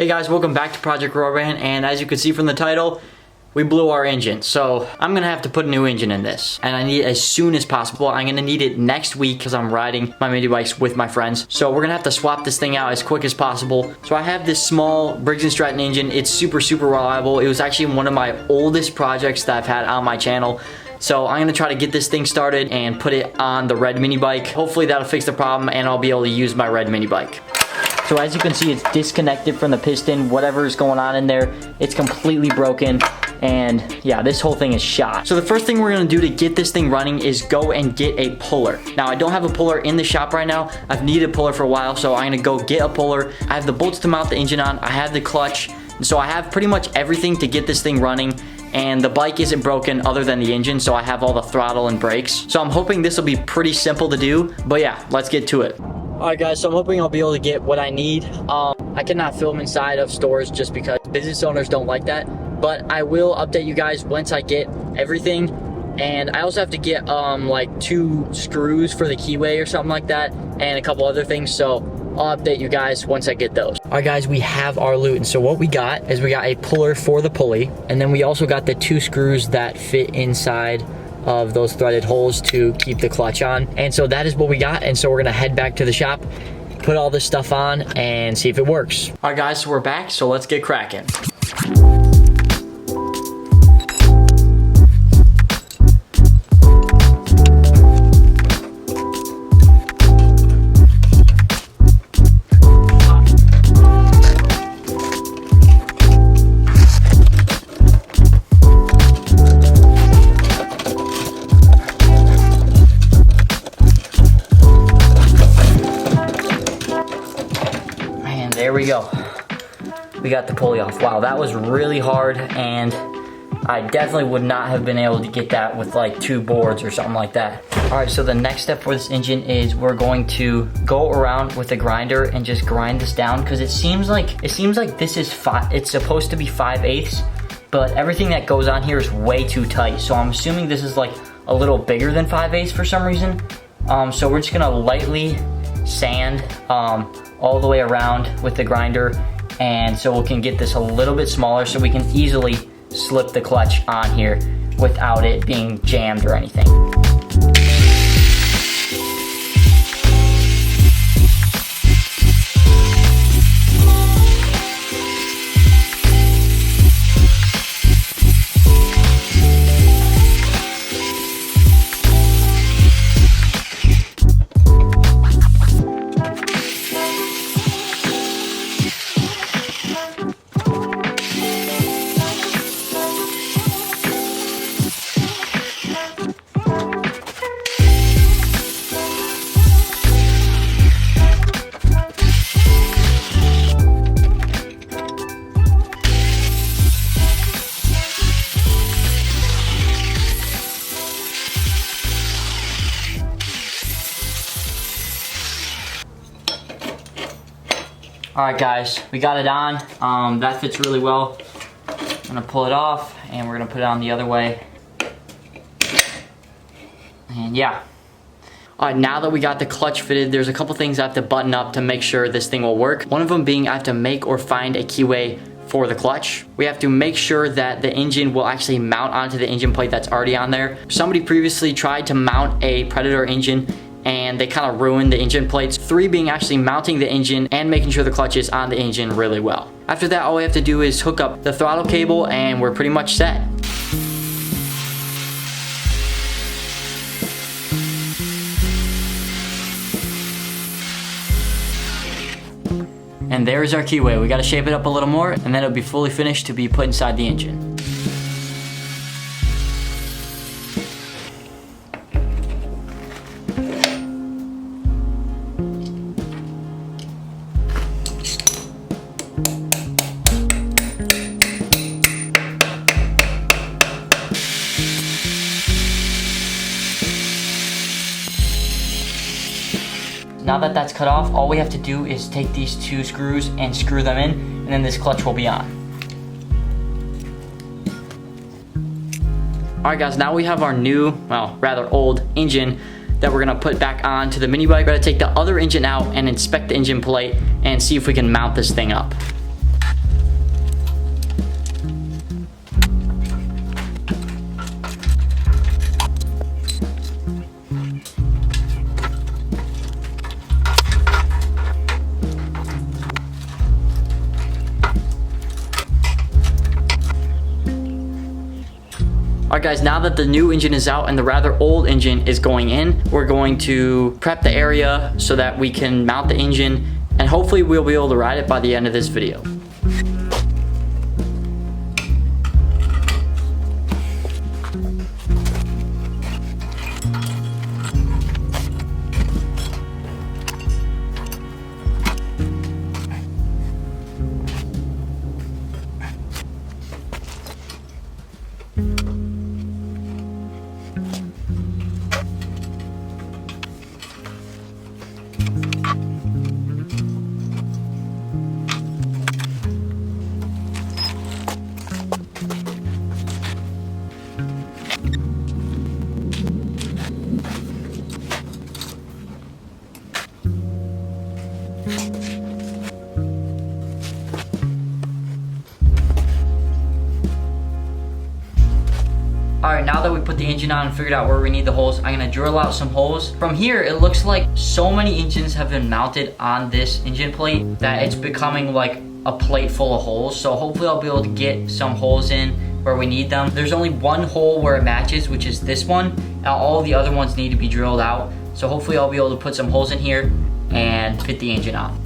Hey guys, welcome back to Project Rubberband, and as you can see from the title, we blew our engine. So I'm gonna have to put a new engine in this, and I need it as soon as possible. I'm gonna need it next week because I'm riding my mini bikes with my friends. So we're gonna have to swap this thing out as quick as possible. So I have this small Briggs & Stratton engine. It's super reliable. It was actually one of my oldest projects that I've had on my channel. So I'm gonna try to get this thing started and put it on the red mini bike. Hopefully that'll fix the problem and I'll be able to use my red mini bike. So as you can see, it's disconnected from the piston. Whatever's going on in there, it's completely broken. And yeah, this whole thing is shot. So the first thing we're gonna do to get this thing running is go and get a puller. Now I don't have a puller in the shop right now. I've needed a puller for a while, so I'm gonna go get a puller. I have the bolts to mount the engine on. I have the clutch. So I have pretty much everything to get this thing running. And the bike isn't broken other than the engine, so I have all the throttle and brakes. So I'm hoping this will be pretty simple to do, but yeah, let's get to it. Alright guys, so I'm hoping I'll be able to get what I need. I cannot film inside of stores just because business owners don't like that, but I will update you guys once I get everything. And I also have to get like 2 screws for the keyway or something like that, and a couple other things, so I'll update you guys once I get those. Alright guys, we have our loot, and so what we got is we got a puller for the pulley, and then we also got the 2 screws that fit inside of those threaded holes to keep the clutch on. And so that is what we got, and so we're gonna head back to the shop, put all this stuff on, and see if it works. Alright guys, so we're back, so let's get cracking. There we go. We got the pulley off. Wow, that was really hard, and I definitely would not have been able to get that with like 2 boards or something like that. All right, so the next step for this engine is we're going to go around with a grinder and just grind this down, because it seems like this is it's supposed to be 5/8, but everything that goes on here is way too tight. So I'm assuming this is like a little bigger than 5/8 for some reason. So we're just gonna lightly sand all the way around with the grinder, and so we can get this a little bit smaller so we can easily slip the clutch on here without it being jammed or anything. Alright guys, we got it on. That fits really well. I'm gonna pull it off, and we're gonna put it on the other way. And yeah. Alright, now that we got the clutch fitted, there's a couple things I have to button up to make sure this thing will work. One of them being I have to make or find a keyway for the clutch. We have to make sure that the engine will actually mount onto the engine plate that's already on there. Somebody previously tried to mount a Predator engine, and they kind of ruined the engine plates. 3 being actually mounting the engine and making sure the clutch is on the engine really well. After that, all we have to do is hook up the throttle cable, and we're pretty much set. And there's our keyway. We gotta shape it up a little more, and then it'll be fully finished to be put inside the engine. Now that that's cut off, all we have to do is take these 2 screws and screw them in, and then this clutch will be on. Alright guys, now we have our new, well, rather old engine that we're gonna put back onto the mini bike. We're gonna take the other engine out and inspect the engine plate and see if we can mount this thing up. Alright guys, now that the new engine is out and the rather old engine is going in, we're going to prep the area so that we can mount the engine, and hopefully we'll be able to ride it by the end of this video. Alright, now that we put the engine on and figured out where we need the holes, I'm going to drill out some holes. From here, it looks like so many engines have been mounted on this engine plate that it's becoming like a plate full of holes. So hopefully I'll be able to get some holes in where we need them. There's only one hole where it matches, which is this one. Now all the other ones need to be drilled out. So hopefully I'll be able to put some holes in here and fit the engine on.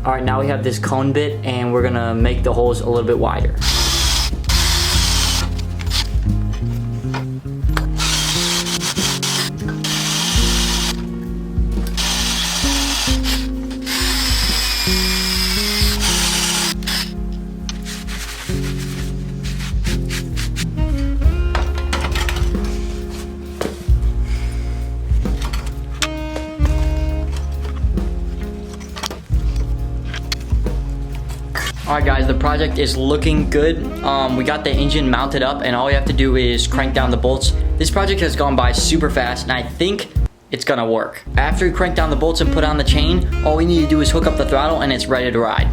Alright, now we have this cone bit and we're gonna make the holes a little bit wider. Alright guys, the project is looking good. We got the engine mounted up and all we have to do is crank down the bolts. This project has gone by super fast and I think it's gonna work. After we crank down the bolts and put on the chain, all we need to do is hook up the throttle and it's ready to ride.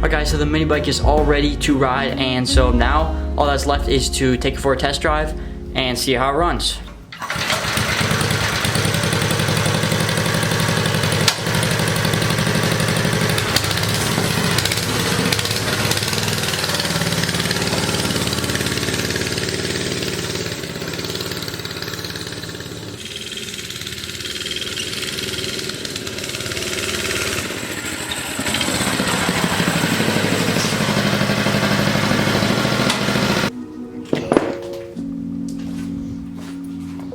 Alright guys, so the mini bike is all ready to ride, and so now all that's left is to take it for a test drive and see how it runs.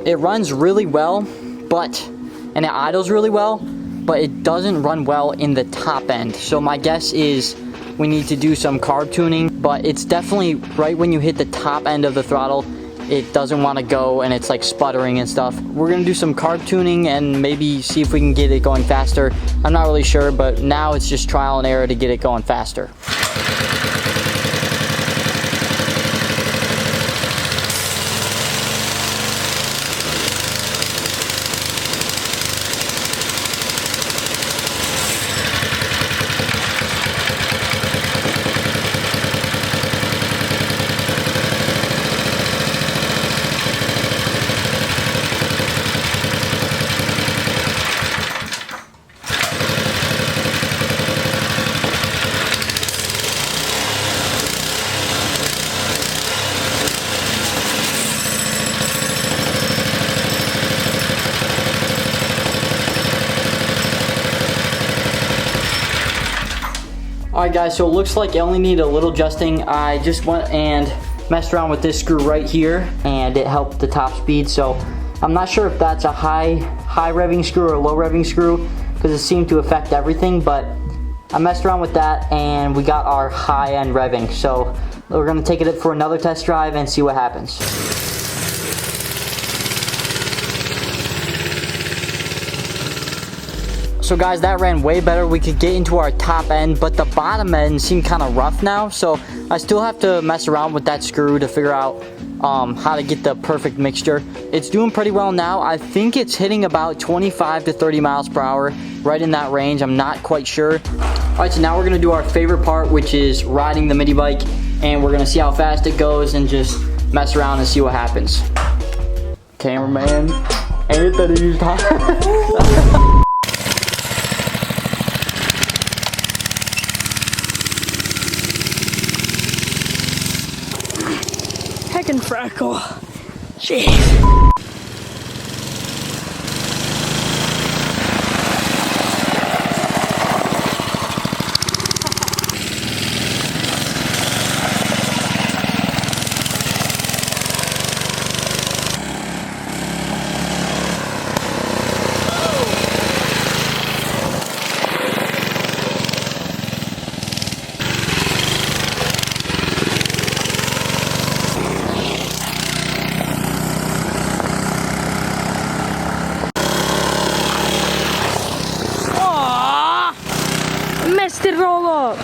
It runs really well, and it idles really well, but it doesn't run well in the top end. So my guess is we need to do some carb tuning, but it's definitely right when you hit the top end of the throttle, it doesn't want to go and it's like sputtering and stuff. We're gonna do some carb tuning and maybe see if we can get it going faster. I'm not really sure, but now it's just trial and error to get it going faster. Alright guys, so it looks like I only need a little adjusting. I just went and messed around with this screw right here and it helped the top speed. So I'm not sure if that's a high revving screw or a low revving screw because it seemed to affect everything, but I messed around with that and we got our high end revving. So we're gonna take it for another test drive and see what happens. So guys, that ran way better. We could get into our top end, but the bottom end seemed kind of rough now. So I still have to mess around with that screw to figure out how to get the perfect mixture. It's doing pretty well now. I think it's hitting about 25 to 30 miles per hour, right in that range. I'm not quite sure. All right, so now we're gonna do our favorite part, which is riding the mini bike, and we're gonna see how fast it goes and just mess around and see what happens. Cameraman, Anthony's time. Heckin' freckle. Jeez. Messed it all up.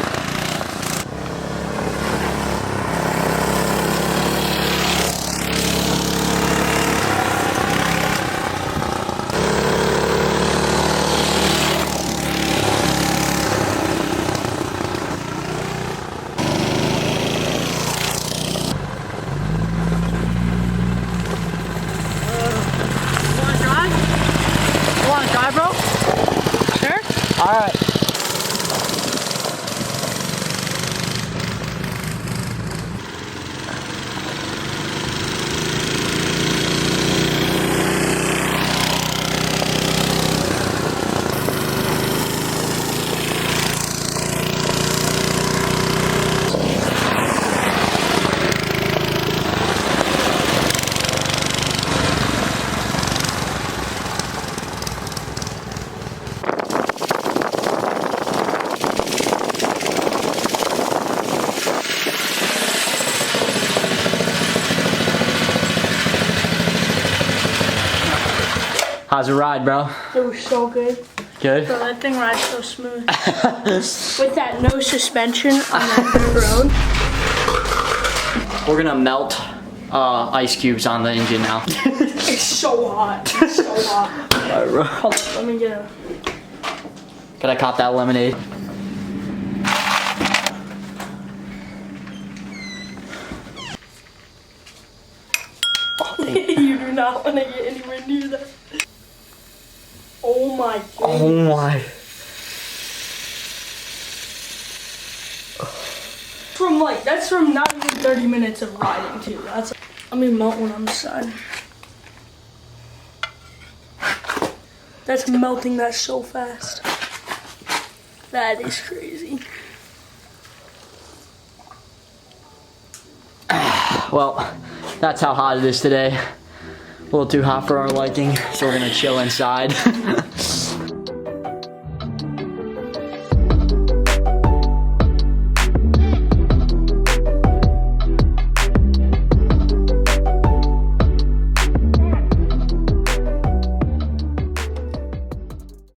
You wanna drive, bro? Sure. All right. How's it ride, bro? It was so good. Good? Bro, that thing rides so smooth. With that no suspension on that road. We're gonna melt ice cubes on the engine now. It's so hot. It's so hot. Alright, bro. Hold on, let me get a... Gotta cop that lemonade. You do not want to get anywhere near that. Oh my god. Oh my. That's from not even 30 minutes of riding too. Let me melt one on the side. That's melting that so fast. That is crazy. Well, that's how hot it is today. A little too hot for our liking, so we're gonna chill inside.